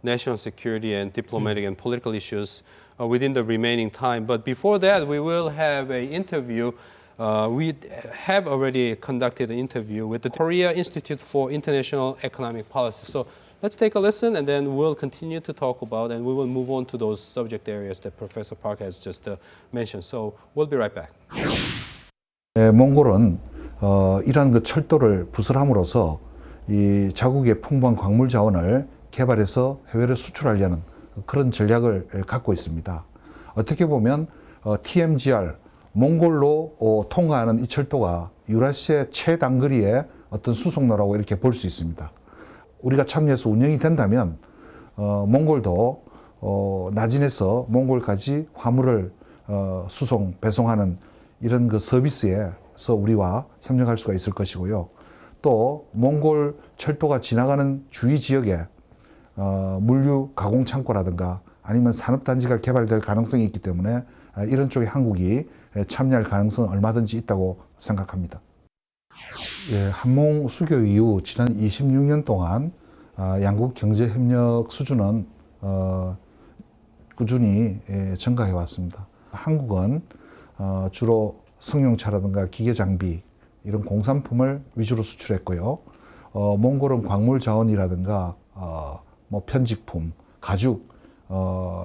[SPEAKER 3] national security and diplomatic and political issues within the remaining time. But before that, we will have an interview. We have already conducted an interview with the Korea Institute for International Economic Policy. So let's take a listen, and then we'll continue to talk about, and we will move on to those subject areas that Professor Park has just mentioned. So we'll be right back.
[SPEAKER 5] 몽골은 이러한 그 철도를 부설함으로써 이 자국의 풍부한 광물 자원을 개발해서 해외로 수출하려는 그런 전략을 갖고 있습니다. 어떻게 보면 TMGR 몽골로 통과하는 이 철도가 유라시아 최단거리의 어떤 수송로라고 이렇게 볼 수 있습니다. 우리가 참여해서 운영이 된다면 몽골도 나진에서 몽골까지 화물을 수송 배송하는 이런 그 서비스에서 우리와 협력할 수가 있을 것이고요. 또 몽골 철도가 지나가는 주위 지역에 물류 가공 창고라든가 아니면 산업단지가 개발될 가능성이 있기 때문에 이런 쪽에 한국이 참여할 가능성은 얼마든지 있다고 생각합니다. 예, 한몽 수교 이후 지난 26년 동안 양국 경제 협력 수준은 꾸준히 증가해 왔습니다. 한국은 주로 승용차라든가 기계 장비 이런 공산품을 위주로 수출했고요. 몽골은 광물 자원이라든가 뭐 편직품, 가죽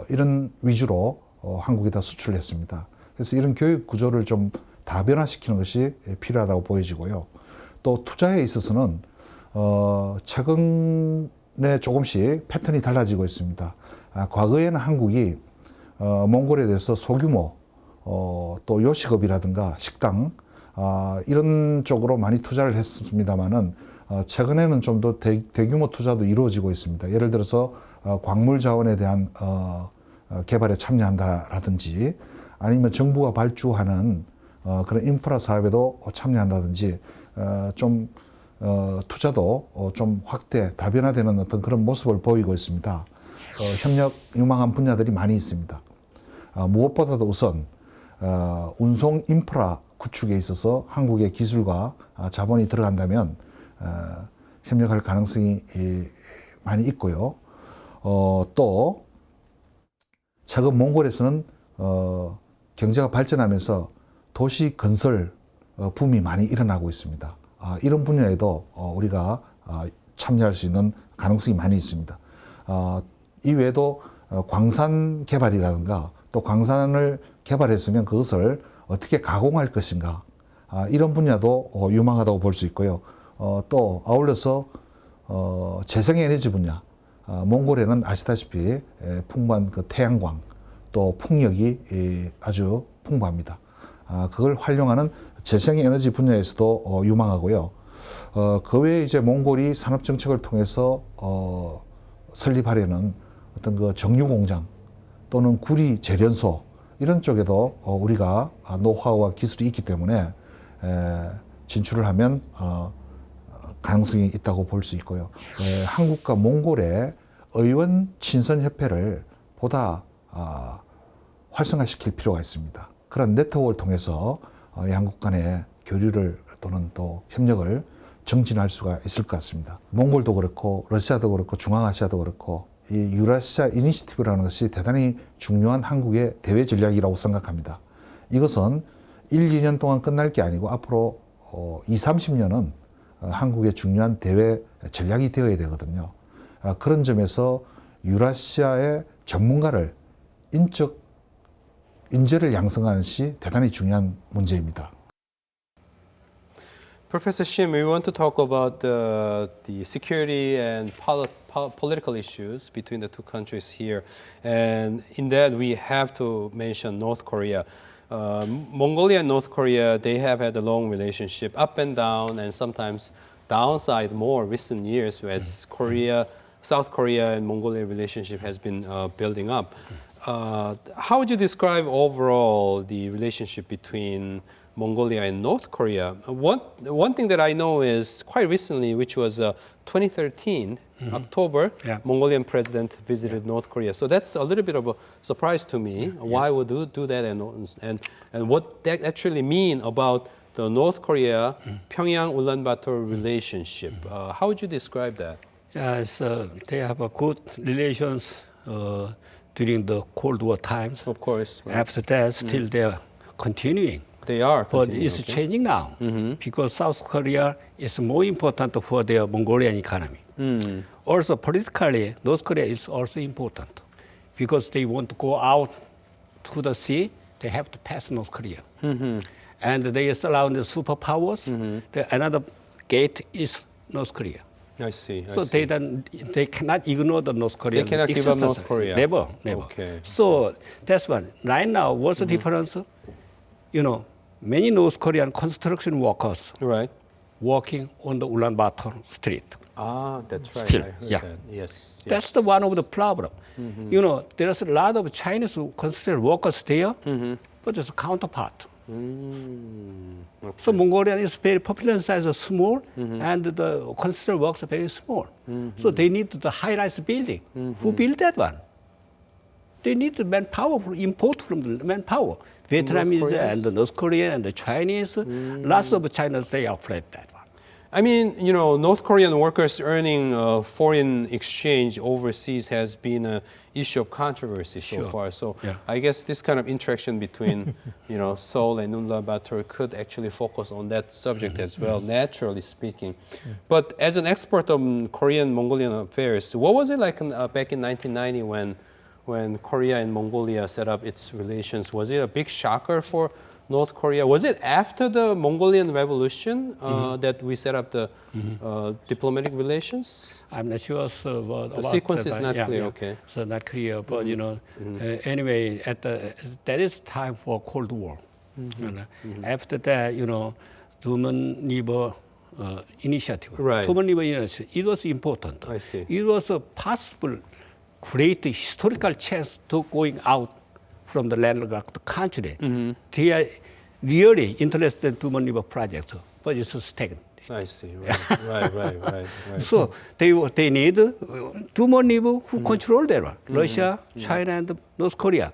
[SPEAKER 5] 이런 위주로 한국에다 수출을 했습니다. 그래서 이런 교육 구조를 좀 다변화시키는 것이 필요하다고 보여지고요. 또 투자에 있어서는 최근에 조금씩 패턴이 달라지고 있습니다. 과거에는 한국이 몽골에 대해서 소규모 또 요식업이라든가 식당 이런 쪽으로 많이 투자를 했습니다만은 최근에는 좀 더 대규모 투자도 이루어지고 있습니다. 예를 들어서 광물 자원에 대한 개발에 참여한다라든지 아니면 정부가 발주하는 그런 인프라 사업에도 참여한다든지 좀 투자도 좀 확대, 다변화되는 어떤 그런 모습을 보이고 있습니다. 협력 유망한 분야들이 많이 있습니다. 무엇보다도 우선 운송 인프라 구축에 있어서 한국의 기술과 자본이 들어간다면 협력할 가능성이 많이 있고요. 또 최근 몽골에서는 경제가 발전하면서 도시 건설 붐이 많이 일어나고 있습니다. 이런 분야에도 우리가 참여할 수 있는 가능성이 많이 있습니다. 이외에도 광산 개발이라든가 또 광산을 개발했으면 그것을 어떻게 가공할 것인가 이런 분야도 유망하다고 볼 수 있고요. 또 아울러서 재생에너지 분야 몽골에는 아시다시피 풍부한 그 태양광 또 풍력이 아주 풍부합니다. 그걸 활용하는 재생에너지 분야에서도 유망하고요. 그 외에 이제 몽골이 산업 정책을 통해서 설립하려는 어떤 그 정유 공장 또는 구리 재련소 이런 쪽에도 우리가 노하우와 기술이 있기 때문에 진출을 하면 가능성이 있다고 볼 수 있고요. 한국과 몽골의 의원 친선 협회를 보다 활성화시킬 필요가 있습니다. 그런 네트워크를 통해서 양국 간의 교류를 또는 또 협력을 정진할 수가 있을 것 같습니다. 몽골도 그렇고 러시아도 그렇고 중앙아시아도 그렇고 이 유라시아 이니시티브라는 것이 대단히 중요한 한국의 대외 전략이라고 생각합니다. 이것은 1, 2년 동안 끝날 게 아니고 앞으로 2, 30년은 한국의 중요한 대외 전략이 되어야 되거든요. 그런 점에서 유라시아의 전문가를 인재를 양성하는 것이 대단히 중요한 문제입니다.
[SPEAKER 3] Professor Shim, we want to talk about the security and political issues between the two countries here. And in that, we have to mention North Korea. Mongolia and North Korea, they have had a long relationship, up and down, and sometimes downside more recent years as South Korea and Mongolia relationship has been building up. How would you describe overall the relationship between Mongolia and North Korea? One thing that I know is quite recently, which was 2013, October, Mongolian president visited North Korea. So that's a little bit of a surprise to me. Why would you do that and what that actually mean about the North Korea, Pyongyang, Ulaanbaatar relationship? How would you describe that?
[SPEAKER 1] Yes, they have a good relations during the Cold War times.
[SPEAKER 3] Of course. Right.
[SPEAKER 1] After that, still they are continuing.
[SPEAKER 3] They are
[SPEAKER 1] But it's changing now because South Korea is more important for their Mongolian economy. Also, politically, North Korea is also important because they want to go out to the sea, they have to pass North Korea. And they surround the superpowers. Another gate is North Korea.
[SPEAKER 3] I see.
[SPEAKER 1] So they cannot ignore the North Korea.
[SPEAKER 3] They cannot give up North Korea.
[SPEAKER 1] Never.
[SPEAKER 3] Okay.
[SPEAKER 1] So that's one. Right now, what's the difference? You know, many North Korean construction workers working on the Ulaanbaatar street.
[SPEAKER 3] That's right.
[SPEAKER 1] Still,
[SPEAKER 3] I heard
[SPEAKER 1] yeah.
[SPEAKER 3] that. Yes.
[SPEAKER 1] That's the one of the problem. You know, there's a lot of Chinese construction workers there, but there's a counterpart.
[SPEAKER 3] Okay.
[SPEAKER 1] So Mongolian is very population size is small, and the construction works are very small. So they need the high-rise building. Who built that one? They need the manpower, import from the manpower. Vietnamese and the North Korean and the Chinese, lots of Chinese, they operate that one.
[SPEAKER 3] I mean, you know, North Korean workers earning foreign exchange overseas has been an issue of controversy so far. So
[SPEAKER 1] Yeah.
[SPEAKER 3] I guess this kind of interaction between, you know, Seoul and Ulaanbaatar could actually focus on that subject as well, naturally speaking. But as an expert on Korean-Mongolian affairs, what was it like back in 1990 when Korea and Mongolia set up its relations? Was it a big shocker for North Korea? Was it after the Mongolian Revolution that we set up the diplomatic relations?
[SPEAKER 1] I'm not sure
[SPEAKER 3] The sequence is not clear. Okay.
[SPEAKER 1] So not clear, but you know, anyway, that is time for Cold War. And, after that, you know, Tumen River initiative.
[SPEAKER 3] Right.
[SPEAKER 1] Tumen River initiative, it was important.
[SPEAKER 3] I see.
[SPEAKER 1] It was a possible great historical chance to going out from the landlocked country. They are really interested in Tumen River project, but it's stagnant.
[SPEAKER 3] I see. Right.
[SPEAKER 1] So they need Tumen River who control that one. Russia, China, and North Korea.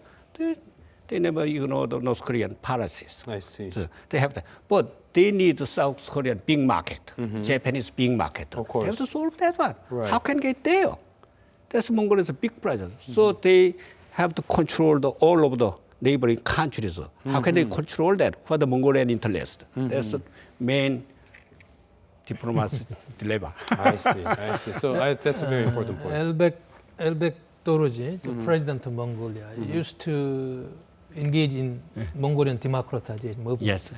[SPEAKER 1] They never ignore the North Korean policies.
[SPEAKER 3] I see.
[SPEAKER 1] So they have that. But they need the South Korean big market, Japanese big market.
[SPEAKER 3] Of course.
[SPEAKER 1] They have to solve that one.
[SPEAKER 3] Right.
[SPEAKER 1] How can get there? That's Mongolia's big project. So they have to control all of the neighboring countries. How can they control that for the Mongolian interest? That's the main diplomacy dilemma.
[SPEAKER 3] I see. So that's a very important point.
[SPEAKER 4] Elbek Dorji, the president of Mongolia, used to engage in Mongolian democratization movement.
[SPEAKER 1] Yes.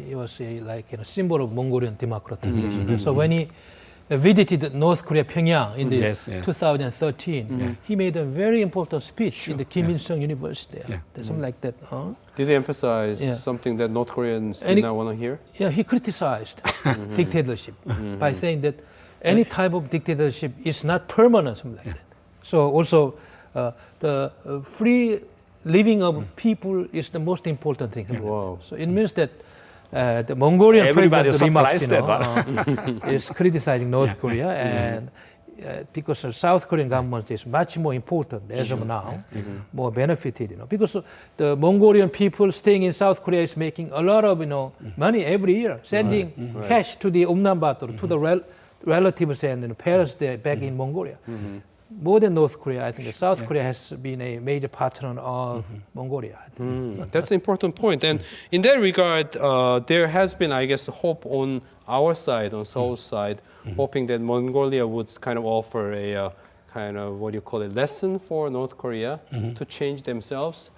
[SPEAKER 4] He was like a symbol of Mongolian democratization. So when he visited North Korea, Pyongyang in the 2013, he made a very important speech in the Kim Il-sung University. There's something like that.
[SPEAKER 3] Did he emphasize something that North Koreans did not want to hear?
[SPEAKER 4] Yeah, he criticized dictatorship by saying that any type of dictatorship is not permanent, something like that. So also the free living of people is the most important thing.
[SPEAKER 3] Wow.
[SPEAKER 4] So it means that the Mongolian
[SPEAKER 1] Everybody
[SPEAKER 4] president
[SPEAKER 1] surprised
[SPEAKER 4] is criticizing North Korea, and because the South Korean government is much more important as of now, more benefited, because the Mongolian people staying in South Korea is making a lot of money every year, sending cash to the Ulaanbaatar, to the relatives and parents there back in Mongolia. More than North Korea, I think South Korea has been a major partner of Mongolia.
[SPEAKER 3] That's an important point. And in that regard, there has been, I guess, hope on our side, on Seoul's side, hoping that Mongolia would kind of offer a kind of, lesson for North Korea to change themselves.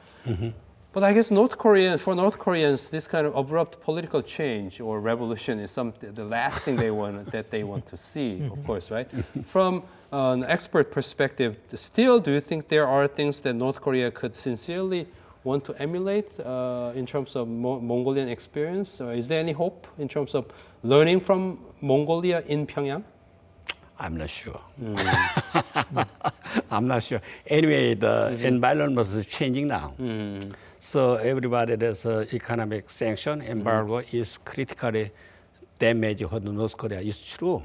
[SPEAKER 3] But I guess for North Koreans, this kind of abrupt political change or revolution is the last thing they want to see, of course, right? From an expert perspective, still, do you think there are things that North Korea could sincerely want to emulate in terms of Mongolian experience? Is there any hope in terms of learning from Mongolia in Pyongyang?
[SPEAKER 1] I'm not sure. I'm not sure. Anyway, the environment is changing now. So everybody, there's economic sanction, embargo is critically damaging for North Korea. It's true.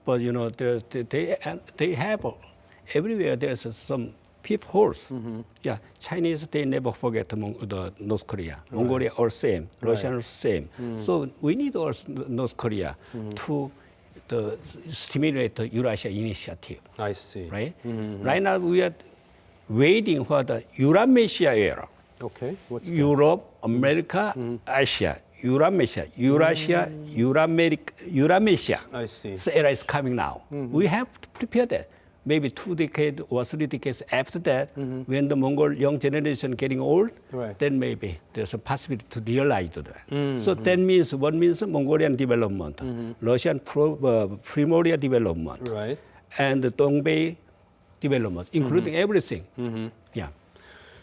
[SPEAKER 1] But they have everywhere there's some peepholes. Yeah, Chinese, they never forget the North Korea. Mongolia all same, Russians same. So we need also North Korea to stimulate the Eurasia initiative.
[SPEAKER 3] I see.
[SPEAKER 1] Right? Right now we are waiting for the Eurasia era.
[SPEAKER 3] Okay. What's that?
[SPEAKER 1] Europe, America, Asia, Eurasia, Eurasia, Eurasia.
[SPEAKER 3] I see.
[SPEAKER 1] So era is coming now. We have to prepare that. Maybe 2 decades or 3 decades after that, when the Mongol young generation getting old, then maybe there's a possibility to realize that. So that means what means Mongolian development, Russian primordial development, and the Dongbei development, including everything. Yeah.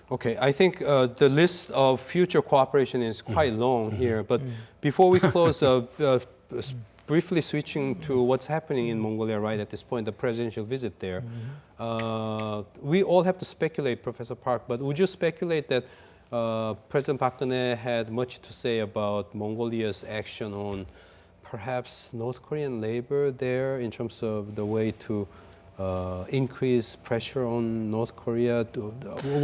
[SPEAKER 3] Okay, I think the list of future cooperation is quite long here, but before we close, briefly switching to what's happening in Mongolia right at this point, the presidential visit there. We all have to speculate, Professor Park, but would you speculate that President Park Geun-hye had much to say about Mongolia's action on perhaps North Korean labor there in terms of the way to increase pressure on North Korea?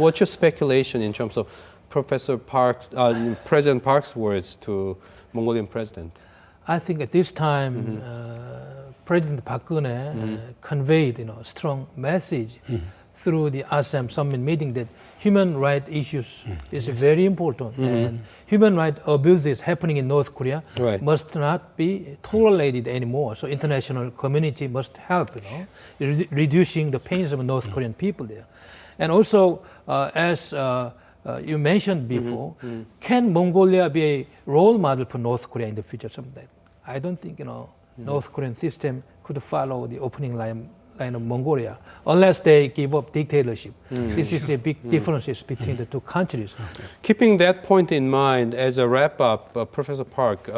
[SPEAKER 3] What's your speculation in terms of President Park's words to Mongolian president?
[SPEAKER 4] I think at this time, President Park Geun-hye conveyed, strong message through the ASEM summit meeting that human rights issues is very important, and human rights abuses happening in North Korea must not be tolerated anymore. So international community must help, reducing the pains of North Korean people there. And also, as you mentioned before, can Mongolia be a role model for North Korea in the future someday? I don't think, North Korean system could follow the opening line of Mongolia unless they give up dictatorship. This is a big differences between the two countries.
[SPEAKER 3] Keeping that point in mind, as a wrap-up, Professor Park,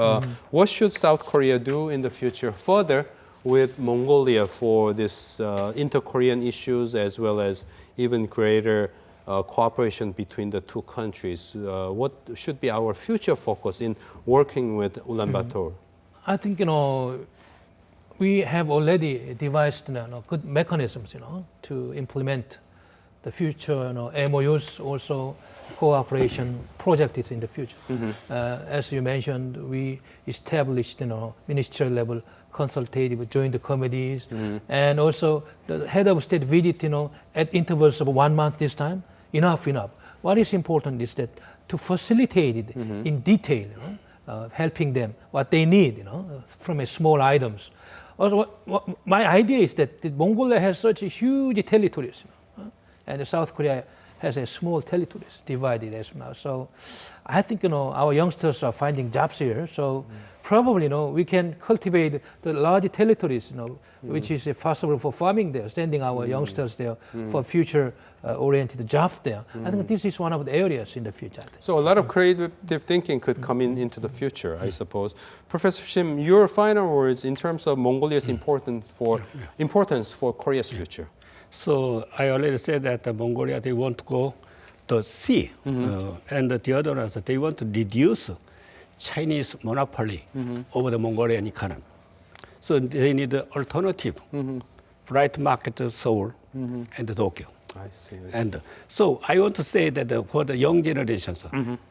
[SPEAKER 3] what should South Korea do in the future further with Mongolia for this inter-Korean issues as well as even greater cooperation between the two countries? What should be our future focus in working with Ulaanbaatar?
[SPEAKER 4] I think, we have already devised good mechanisms, to implement the future MOUs, also cooperation projects in the future. As you mentioned, we established ministerial level consultative joint committees, and also the head of state visit at intervals of 1 month this time. Enough. What is important is that to facilitate it in detail, helping them what they need, from a small items. Also, my idea is that Mongolia has such a huge territories, and South Korea has a small territories divided as now. So I think our youngsters are finding jobs here. So probably we can cultivate the large territories, which is possible for farming there, sending our youngsters there for future oriented jobs there. I think this is one of the areas in the future. I think.
[SPEAKER 3] So a lot of creative thinking could come into the future, I suppose. Professor Shim, your final words in terms of Mongolia's importance for Korea's future.
[SPEAKER 1] So I already said that Mongolia, they want to go the sea, and the other ones, they want to reduce Chinese monopoly over the Mongolian economy. So they need an alternative, flight market to Seoul and Tokyo.
[SPEAKER 3] I see.
[SPEAKER 1] And so I want to say that for the young generations,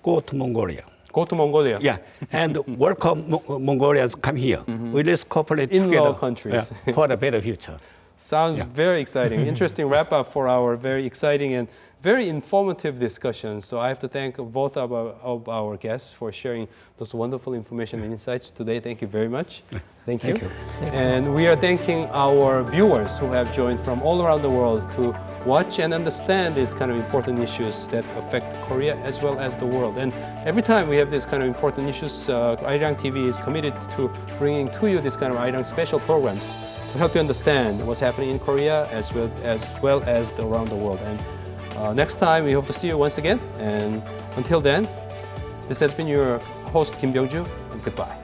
[SPEAKER 1] go to Mongolia.
[SPEAKER 3] Go to Mongolia.
[SPEAKER 1] Yeah, and welcome Mongolians come here. We let's cooperate
[SPEAKER 3] In
[SPEAKER 1] together
[SPEAKER 3] law countries.
[SPEAKER 1] for a better future.
[SPEAKER 3] Sounds very exciting. Interesting wrap-up for our very exciting and very informative discussion. So I have to thank both of our guests for sharing those wonderful information and insights today. Thank you very much. Thank you.
[SPEAKER 1] Thank you.
[SPEAKER 3] And we are thanking our viewers who have joined from all around the world to watch and understand these kind of important issues that affect Korea as well as the world. And every time we have these kind of important issues, Arirang TV is committed to bringing to you this kind of Arirang special programs to help you understand what's happening in Korea as well as around the world. And next time, we hope to see you once again. And until then, this has been your host, Kim Byung-ju, and goodbye.